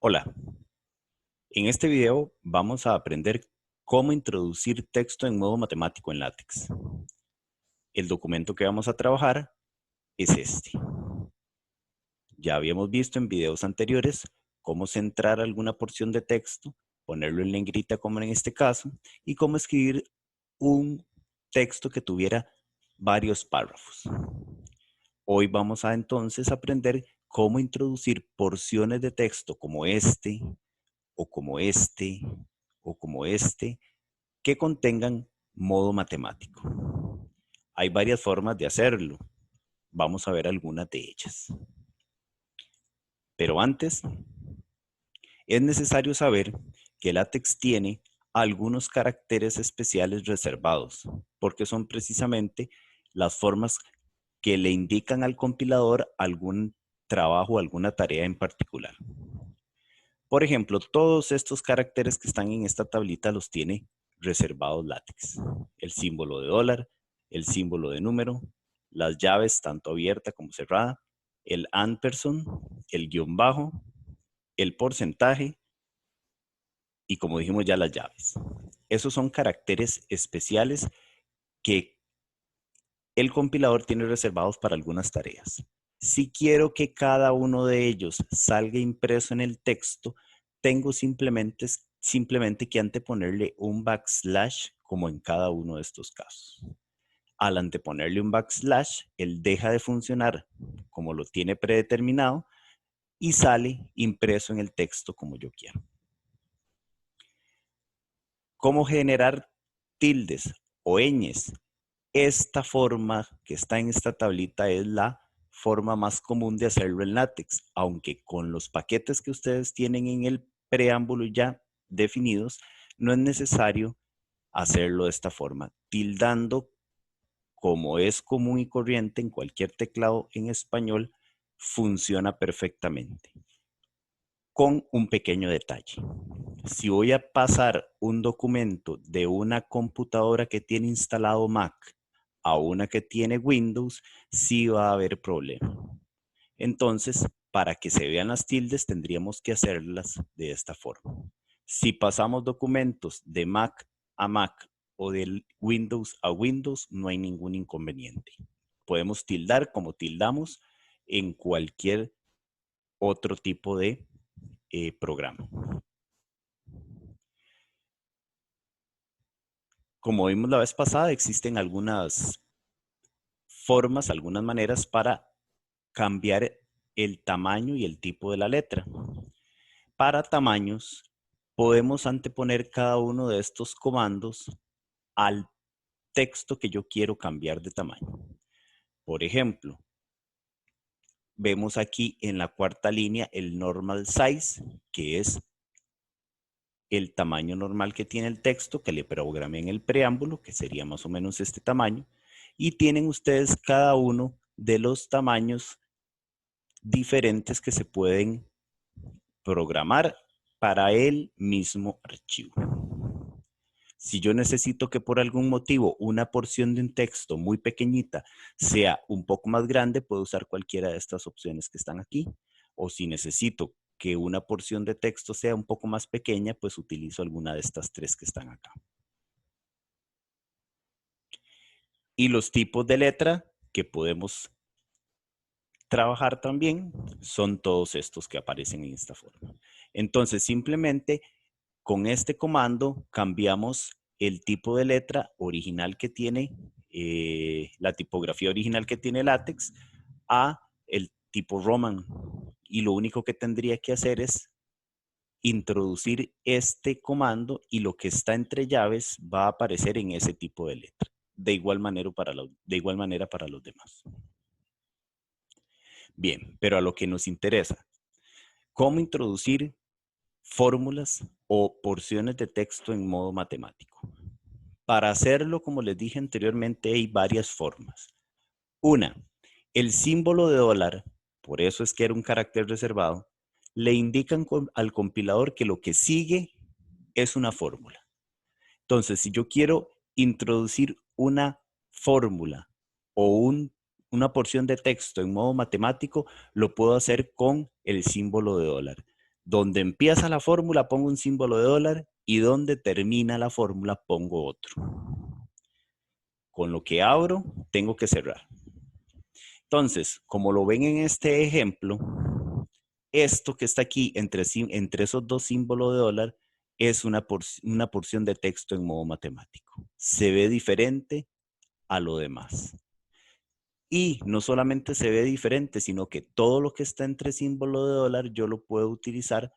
Hola, en este video vamos a aprender cómo introducir texto en modo matemático en LaTeX. El documento que vamos a trabajar es este. Ya habíamos visto en videos anteriores cómo centrar alguna porción de texto, ponerlo en negrita como en este caso, y cómo escribir un texto que tuviera varios párrafos. Hoy vamos a entonces aprender cómo introducir porciones de texto como este, o como este, o como este, que contengan modo matemático. Hay varias formas de hacerlo. Vamos a ver algunas de ellas. Pero antes, es necesario saber que LaTeX tiene algunos caracteres especiales reservados, porque son precisamente las formas que le indican al compilador algún trabajo o alguna tarea en particular. Por ejemplo, todos estos caracteres que están en esta tablita los tiene reservados LaTeX. El símbolo de dólar, el símbolo de número, las llaves tanto abierta como cerrada, el ampersand, el guión bajo, el porcentaje y, como dijimos ya, las llaves. Esos son caracteres especiales que el compilador tiene reservados para algunas tareas. Si quiero que cada uno de ellos salga impreso en el texto, tengo simplemente que anteponerle un backslash como en cada uno de estos casos. Al anteponerle un backslash, él deja de funcionar como lo tiene predeterminado y sale impreso en el texto como yo quiero. ¿Cómo generar tildes o ñes? Esta forma que está en esta tablita es la forma más común de hacerlo en LaTeX, aunque con los paquetes que ustedes tienen en el preámbulo ya definidos, no es necesario hacerlo de esta forma, tildando como es común y corriente en cualquier teclado en español, funciona perfectamente. Con un pequeño detalle. Si voy a pasar un documento de una computadora que tiene instalado Mac a una que tiene Windows, sí va a haber problema. Entonces, para que se vean las tildes, tendríamos que hacerlas de esta forma. Si pasamos documentos de Mac a Mac o de Windows a Windows, no hay ningún inconveniente. Podemos tildar como tildamos en cualquier otro tipo de programa. Como vimos la vez pasada, existen algunas formas, algunas maneras para cambiar el tamaño y el tipo de la letra. Para tamaños, podemos anteponer cada uno de estos comandos al texto que yo quiero cambiar de tamaño. Por ejemplo, vemos aquí en la cuarta línea el normal size, que es el tamaño normal que tiene el texto que le programé en el preámbulo, que sería más o menos este tamaño, y tienen ustedes cada uno de los tamaños diferentes que se pueden programar para el mismo archivo. Si yo necesito que por algún motivo una porción de un texto muy pequeñita sea un poco más grande, puedo usar cualquiera de estas opciones que están aquí. O si necesito que una porción de texto sea un poco más pequeña, pues utilizo alguna de estas tres que están acá. Y los tipos de letra que podemos trabajar también son todos estos que aparecen en esta forma. Entonces, simplemente con este comando cambiamos el tipo de letra original que tiene, la tipografía original que tiene LaTeX a el tipo Roman. Y lo único que tendría que hacer es introducir este comando y lo que está entre llaves va a aparecer en ese tipo de letra. De igual manera para los demás. Bien, pero a lo que nos interesa, ¿cómo introducir fórmulas o porciones de texto en modo matemático? Para hacerlo, como les dije anteriormente, hay varias formas. Una, el símbolo de dólar, por eso es que era un carácter reservado, le indican al compilador que lo que sigue es una fórmula. Entonces, si yo quiero introducir una fórmula o una porción de texto en modo matemático, lo puedo hacer con el símbolo de dólar. Donde empieza la fórmula pongo un símbolo de dólar y donde termina la fórmula pongo otro. Con lo que abro, tengo que cerrar. Entonces, como lo ven en este ejemplo, esto que está aquí entre esos dos símbolos de dólar es una porción de texto en modo matemático. Se ve diferente a lo demás. Y no solamente se ve diferente, sino que todo lo que está entre símbolo de dólar yo lo puedo utilizar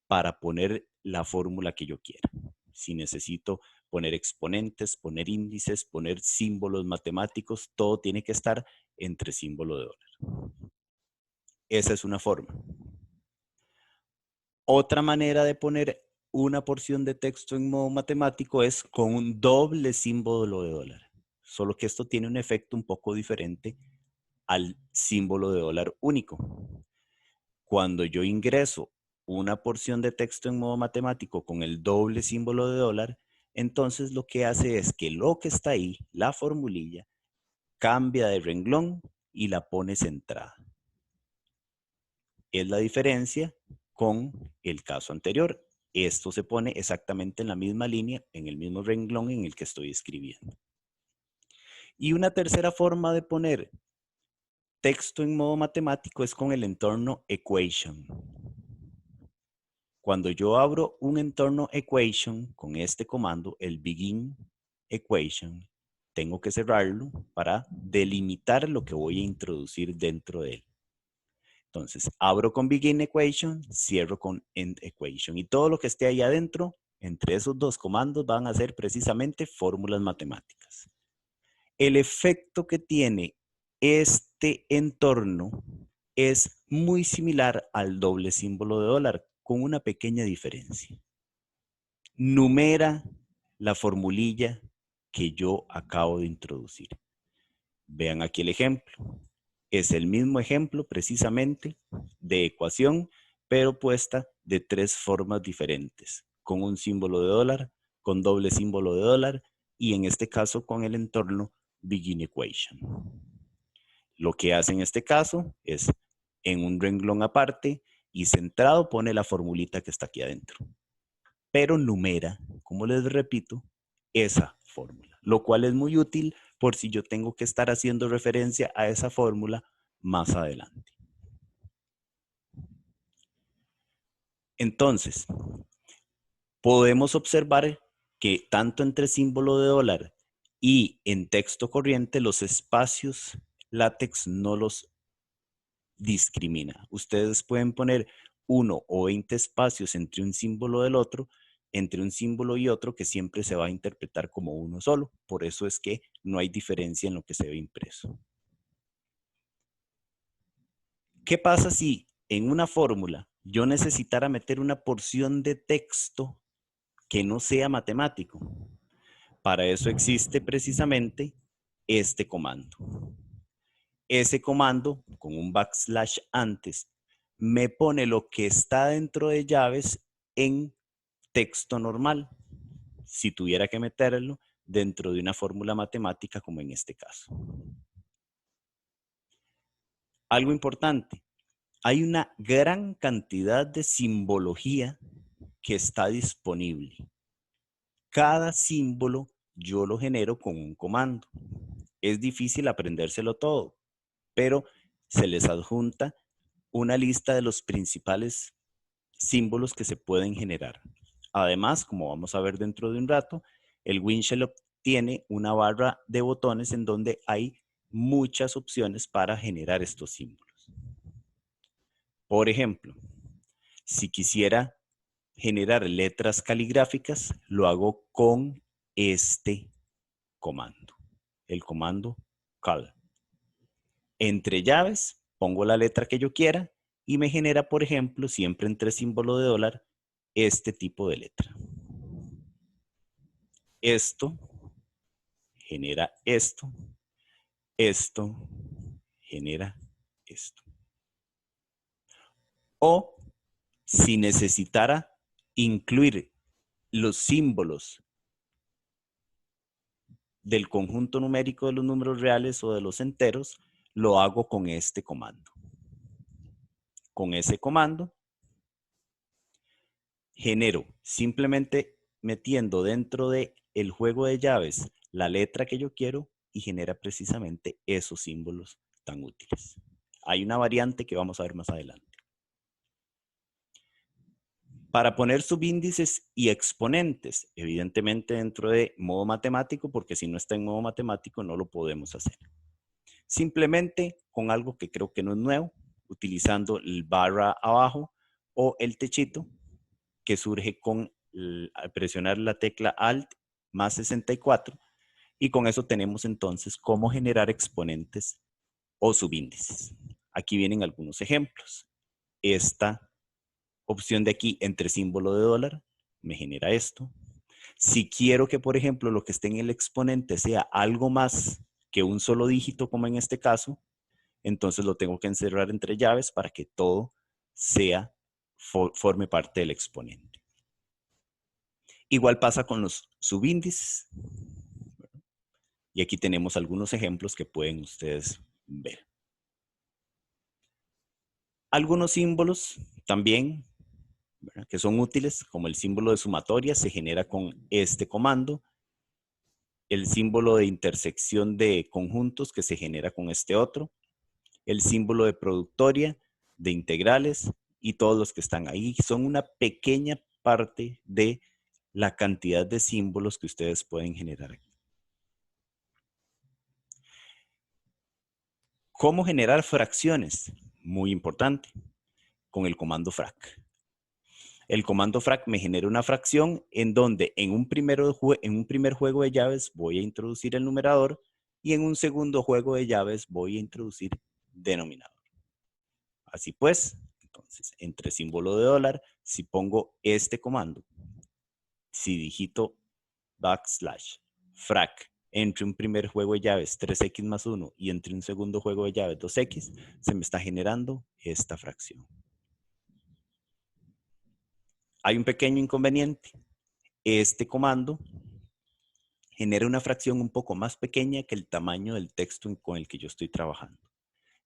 para poner la fórmula que yo quiera. Si necesito poner exponentes, poner índices, poner símbolos matemáticos, todo tiene que estar entre símbolo de dólar. Esa es una forma. Otra manera de poner una porción de texto en modo matemático es con un doble símbolo de dólar. Solo que esto tiene un efecto un poco diferente al símbolo de dólar único. Cuando yo ingreso una porción de texto en modo matemático con el doble símbolo de dólar, entonces lo que hace es que lo que está ahí, la formulilla, cambia de renglón y la pone centrada. Es la diferencia con el caso anterior. Esto se pone exactamente en la misma línea, en el mismo renglón en el que estoy escribiendo. Y una tercera forma de poner texto en modo matemático es con el entorno equation. Cuando yo abro un entorno equation con este comando, el begin equation, tengo que cerrarlo para delimitar lo que voy a introducir dentro de él. Entonces, abro con begin equation, cierro con end equation. Y todo lo que esté ahí adentro, entre esos dos comandos, van a ser precisamente fórmulas matemáticas. El efecto que tiene este entorno es muy similar al doble símbolo de dólar, con una pequeña diferencia. Numera la formulilla que yo acabo de introducir. Vean aquí el ejemplo. Es el mismo ejemplo precisamente de ecuación, pero puesta de tres formas diferentes, con un símbolo de dólar, con doble símbolo de dólar y en este caso con el entorno begin equation. Lo que hace en este caso es en un renglón aparte y centrado pone la formulita que está aquí adentro, pero numera, como les repito, esa fórmula, lo cual es muy útil por si yo tengo que estar haciendo referencia a esa fórmula más adelante. Entonces, podemos observar que tanto entre símbolo de dólar y en texto corriente los espacios LaTeX no los discrimina. Ustedes pueden poner 1 o 20 espacios entre un símbolo del otro, entre un símbolo y otro, que siempre se va a interpretar como uno solo. Por eso es que no hay diferencia en lo que se ve impreso. ¿Qué pasa si en una fórmula yo necesitara meter una porción de texto que no sea matemático? Para eso existe precisamente este comando. Ese comando, con un backslash antes, me pone lo que está dentro de llaves en texto normal, si tuviera que meterlo dentro de una fórmula matemática como en este caso. Algo importante, hay una gran cantidad de simbología que está disponible. Cada símbolo yo lo genero con un comando. Es difícil aprendérselo todo, pero se les adjunta una lista de los principales símbolos que se pueden generar. Además, como vamos a ver dentro de un rato, el Windshell tiene una barra de botones en donde hay muchas opciones para generar estos símbolos. Por ejemplo, si quisiera generar letras caligráficas, lo hago con este comando, el comando cal. Entre llaves, pongo la letra que yo quiera y me genera, por ejemplo, siempre entre símbolo de dólar, este tipo de letra. Esto genera esto, esto genera esto. O si necesitara incluir los símbolos del conjunto numérico de los números reales o de los enteros, lo hago con este comando. Con ese comando genero simplemente metiendo dentro de el juego de llaves la letra que yo quiero y genera precisamente esos símbolos tan útiles. Hay una variante que vamos a ver más adelante. Para poner subíndices y exponentes, evidentemente dentro de modo matemático, porque si no está en modo matemático no lo podemos hacer. Simplemente con algo que creo que no es nuevo, utilizando el barra abajo o el techito que surge con al presionar la tecla Alt más 64 y con eso tenemos entonces cómo generar exponentes o subíndices. Aquí vienen algunos ejemplos. Esta opción de aquí entre símbolo de dólar me genera esto. Si quiero que, por ejemplo, lo que esté en el exponente sea algo más que un solo dígito, como en este caso, entonces lo tengo que encerrar entre llaves para que todo forme parte del exponente. Igual pasa con los subíndices. Y aquí tenemos algunos ejemplos que pueden ustedes ver. Algunos símbolos también, ¿verdad?, que son útiles, como el símbolo de sumatoria, se genera con este comando. El símbolo de intersección de conjuntos, que se genera con este otro. El símbolo de productoria, de integrales, y todos los que están ahí son una pequeña parte de la cantidad de símbolos que ustedes pueden generar aquí. ¿Cómo generar fracciones? Muy importante, con el comando frac. El comando frac me genera una fracción en donde en un primer juego de llaves voy a introducir el numerador y en un segundo juego de llaves voy a introducir denominador. Así pues, entonces, entre símbolo de dólar, si pongo este comando, si digito backslash frac entre un primer juego de llaves 3x más 1 y entre un segundo juego de llaves 2x, se me está generando esta fracción. Hay un pequeño inconveniente. Este comando genera una fracción un poco más pequeña que el tamaño del texto con el que yo estoy trabajando.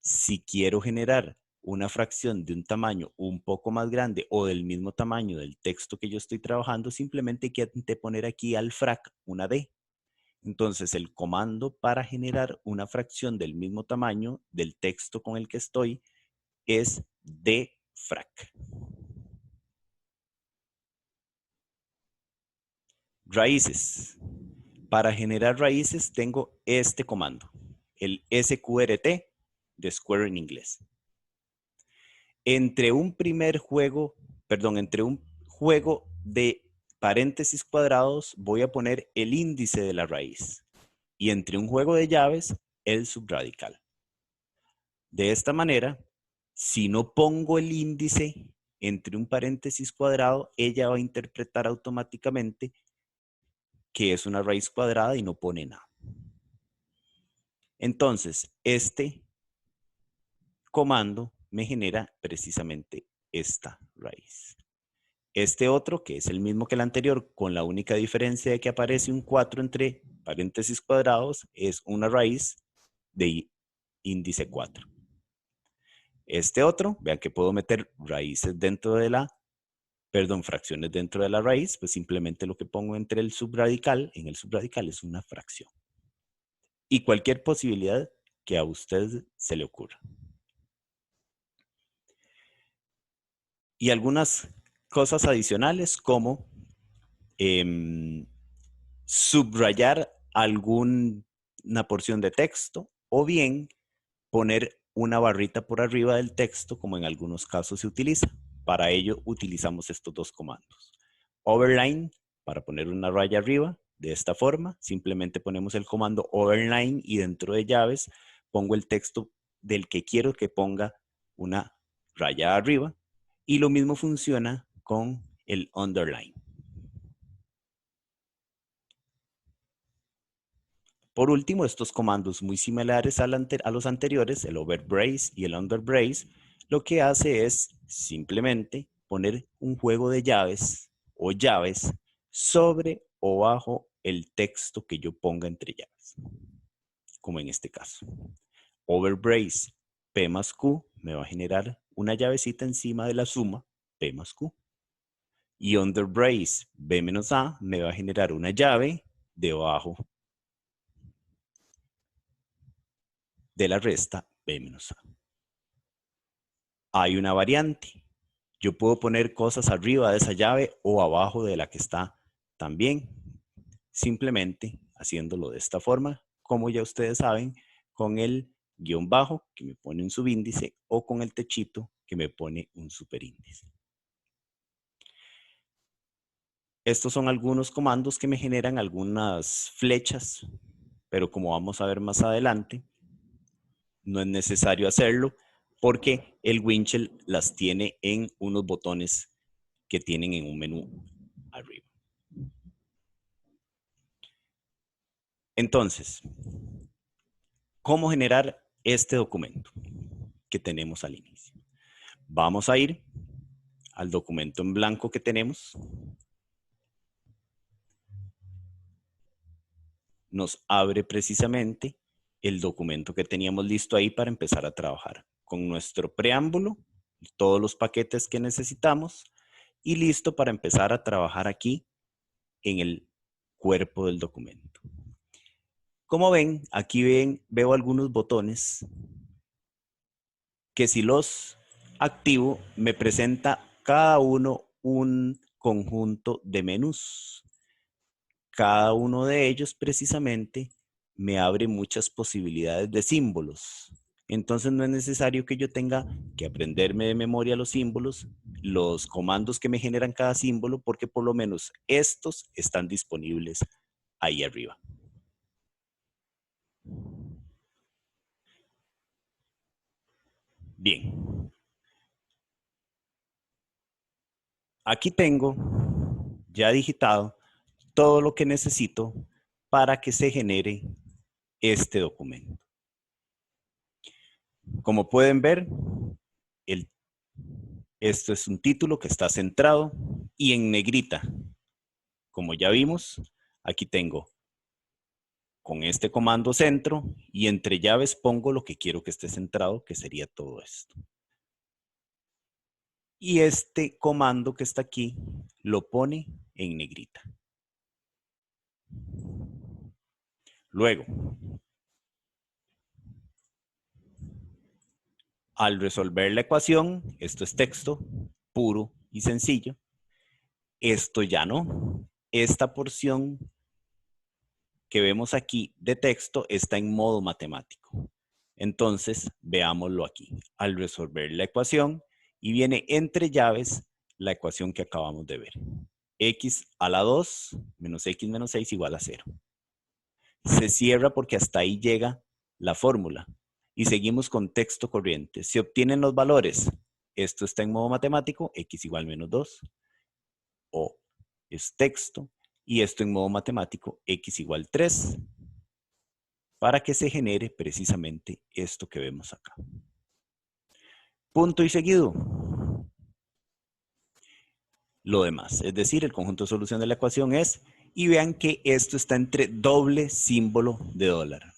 Si quiero generar una fracción de un tamaño un poco más grande o del mismo tamaño del texto que yo estoy trabajando, simplemente hay que poner aquí al frac una D. Entonces el comando para generar una fracción del mismo tamaño del texto con el que estoy es dfrac. Raíces. Para generar raíces tengo este comando, el sqrt de Square en inglés. Entre un juego de paréntesis cuadrados voy a poner el índice de la raíz y entre un juego de llaves el subradical. De esta manera, si no pongo el índice entre un paréntesis cuadrado, ella va a interpretar automáticamente que es una raíz cuadrada y no pone nada. Entonces, este comando me genera precisamente esta raíz. Este otro, que es el mismo que el anterior, con la única diferencia de que aparece un 4 entre paréntesis cuadrados, es una raíz de índice 4. Este otro, vean que puedo meter raíces dentro de fracciones dentro de la raíz, pues simplemente lo que pongo entre el subradical, en el subradical es una fracción. Y cualquier posibilidad que a usted se le ocurra. Y algunas cosas adicionales como subrayar alguna porción de texto o bien poner una barrita por arriba del texto, como en algunos casos se utiliza. Para ello utilizamos estos dos comandos. Overline, para poner una raya arriba, de esta forma. Simplemente ponemos el comando overline y dentro de llaves pongo el texto del que quiero que ponga una raya arriba. Y lo mismo funciona con el underline. Por último, estos comandos muy similares a los anteriores, el overbrace y el underbrace, lo que hace es simplemente poner un juego de llaves o llaves sobre o bajo el texto que yo ponga entre llaves, como en este caso. Overbrace P más Q me va a generar una llavecita encima de la suma P más Q. Y under brace B menos A me va a generar una llave debajo de la resta B menos A. Hay una variante. Yo puedo poner cosas arriba de esa llave o abajo de la que está también. Simplemente haciéndolo de esta forma, como ya ustedes saben, con el guión bajo que me pone un subíndice o con el techito que me pone un superíndice. Estos son algunos comandos que me generan algunas flechas, pero como vamos a ver más adelante, no es necesario hacerlo porque el Winchell las tiene en unos botones que tienen en un menú arriba. Entonces, ¿cómo generar este documento que tenemos al inicio? Vamos a ir al documento en blanco que tenemos. Nos abre precisamente el documento que teníamos listo ahí para empezar a trabajar con nuestro preámbulo, todos los paquetes que necesitamos y listo para empezar a trabajar aquí en el cuerpo del documento. Como ven, aquí veo algunos botones que si los activo me presenta cada uno un conjunto de menús. Cada uno de ellos precisamente me abre muchas posibilidades de símbolos. Entonces no es necesario que yo tenga que aprenderme de memoria los símbolos, los comandos que me generan cada símbolo, porque por lo menos estos están disponibles ahí arriba. Bien. Aquí tengo ya digitado todo lo que necesito para que se genere este documento. Como pueden ver, esto es un título que está centrado y en negrita. Como ya vimos, aquí tengo con este comando centro y entre llaves pongo lo que quiero que esté centrado, que sería todo esto. Y este comando que está aquí lo pone en negrita. Luego, al resolver la ecuación, esto es texto puro y sencillo, esto ya no. Esta porción que vemos aquí de texto está en modo matemático. Entonces, veámoslo aquí. Al resolver la ecuación, y viene entre llaves la ecuación que acabamos de ver. X a la 2 menos X menos 6 igual a 0. Se cierra porque hasta ahí llega la fórmula. Y seguimos con texto corriente. Se obtienen los valores. Esto está en modo matemático, X igual menos 2. O es texto. Y esto en modo matemático, X igual 3. Para que se genere precisamente esto que vemos acá. Punto y seguido. Lo demás, es decir, el conjunto de solución de la ecuación es, y vean que esto está entre doble símbolo de dólar.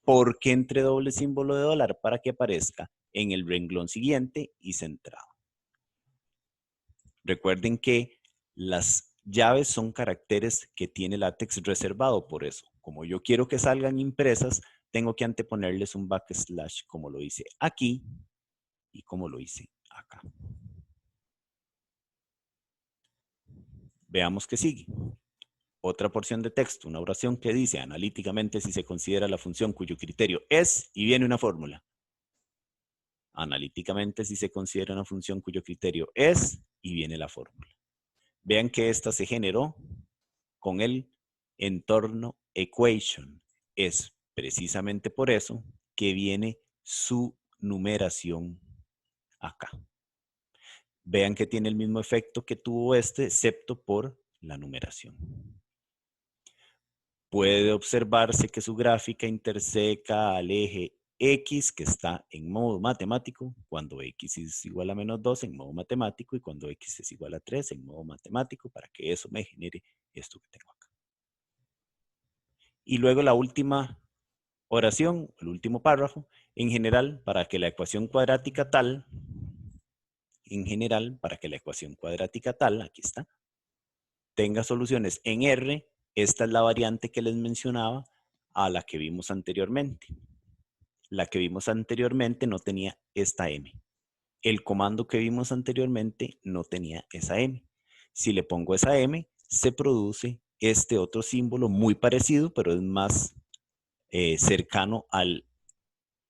¿Por qué entre doble símbolo de dólar? Para que aparezca en el renglón siguiente y centrado. Recuerden que las llaves son caracteres que tiene LaTeX reservado, por eso, como yo quiero que salgan impresas, tengo que anteponerles un backslash como lo hice aquí y como lo hice acá. Veamos qué sigue. Otra porción de texto, una oración que dice analíticamente si se considera la función cuyo criterio es y viene una fórmula. Analíticamente si se considera una función cuyo criterio es y viene la fórmula. Vean que esta se generó con el entorno equation. Es precisamente por eso que viene su numeración acá. Vean que tiene el mismo efecto que tuvo este, excepto por la numeración. Puede observarse que su gráfica interseca al eje X, que está en modo matemático, cuando X es igual a menos 2 en modo matemático y cuando X es igual a 3 en modo matemático, para que eso me genere esto que tengo acá. Y luego la última oración, el último párrafo, en general, para que la ecuación cuadrática tal en general para que la ecuación cuadrática tal, aquí está, tenga soluciones en R. Esta es la variante que les mencionaba a la que vimos anteriormente. La que vimos anteriormente no tenía esta M. El comando que vimos anteriormente no tenía esa M. Si le pongo esa M, se produce este otro símbolo muy parecido, pero es más cercano al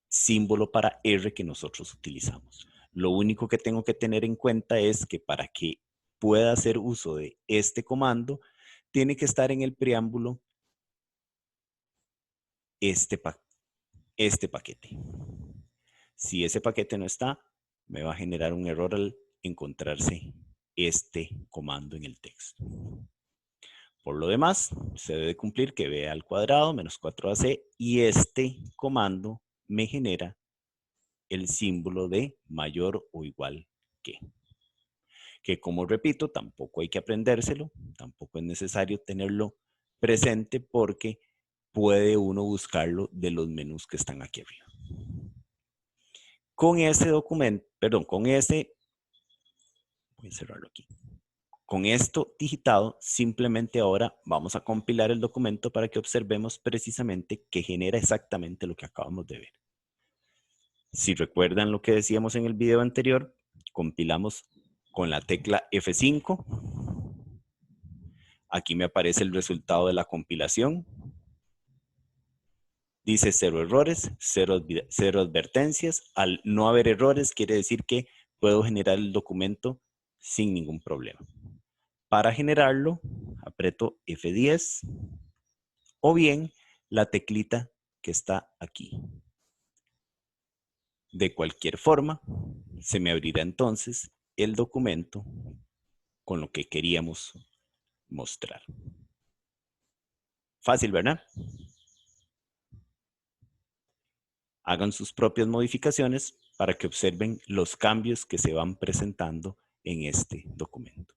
símbolo para R que nosotros utilizamos. Lo único que tengo que tener en cuenta es que para que pueda hacer uso de este comando, tiene que estar en el preámbulo este paquete. Si ese paquete no está, me va a generar un error al encontrarse este comando en el texto. Por lo demás, se debe cumplir que b al cuadrado menos 4ac y este comando me genera el símbolo de mayor o igual que como repito, tampoco hay que aprendérselo, tampoco es necesario tenerlo presente porque puede uno buscarlo de los menús que están aquí arriba. Con este documento, perdón, voy a cerrarlo aquí. Con esto digitado, simplemente ahora vamos a compilar el documento para que observemos precisamente que genera exactamente lo que acabamos de ver. Si recuerdan lo que decíamos en el video anterior, compilamos con la tecla F5. Aquí me aparece el resultado de la compilación. Dice 0 errores, 0 advertencias. Al no haber errores, quiere decir que puedo generar el documento sin ningún problema. Para generarlo, aprieto F10 o bien la teclita que está aquí. De cualquier forma, se me abrirá entonces el documento con lo que queríamos mostrar. Fácil, ¿verdad? Hagan sus propias modificaciones para que observen los cambios que se van presentando en este documento.